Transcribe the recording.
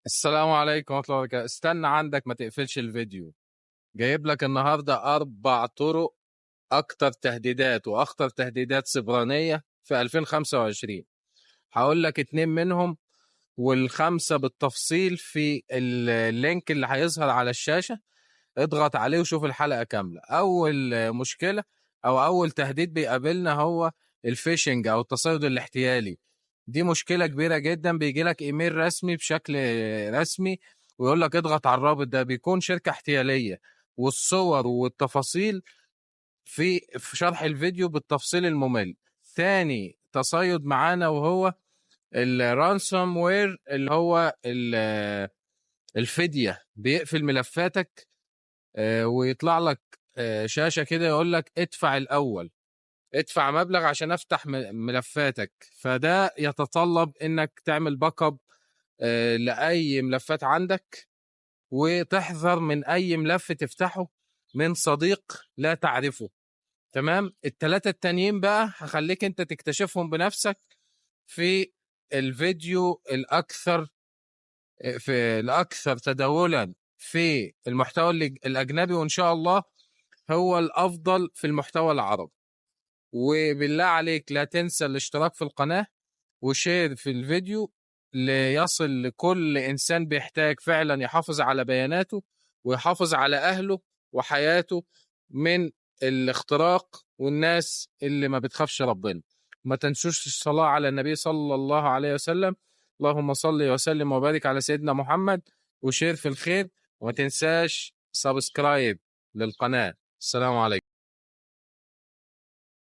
السلام عليكم ورحمة الله وبركاته. استنى عندك، ما تقفلش الفيديو. جايب لك النهاردة 4 طرق أكتر تهديدات وأخطر تهديدات سبرانية في 2025. هقول لك 2 منهم والخمسة بالتفصيل في اللينك اللي هيظهر على الشاشة. اضغط عليه وشوف الحلقة كاملة. أول مشكلة أو أول تهديد بيقابلنا هو الفيشنج أو التصيد الاحتيالي. دي مشكلة كبيرة جدا. بيجي لك ايميل رسمي بشكل رسمي ويقول لك اضغط على الرابط ده، بيكون شركة احتيالية، والصور والتفاصيل في شرح الفيديو بالتفصيل الممل. تاني تصيد معانا وهو الرانسوم وير، اللي هو الفدية. بيقفل ملفاتك ويطلع لك شاشة كده يقول لك ادفع الأول، ادفع مبلغ عشان افتح ملفاتك. فده يتطلب انك تعمل باك اب لاي ملفات عندك، وتحذر من اي ملف تفتحه من صديق لا تعرفه. تمام. الثلاثه التانيين بقى هخليك انت تكتشفهم بنفسك في الفيديو الاكثر تداولا في المحتوى الاجنبي، وان شاء الله هو الافضل في المحتوى العربي. وبالله عليك لا تنسى الاشتراك في القناة وشير في الفيديو ليصل لكل إنسان بيحتاج فعلا يحافظ على بياناته ويحافظ على أهله وحياته من الاختراق والناس اللي ما بتخافش ربنا. ما تنسوش الصلاة على النبي صلى الله عليه وسلم. اللهم صل وسلم وبارك على سيدنا محمد، وشير في الخير، وما تنساش سبسكرايب للقناة. السلام عليكم.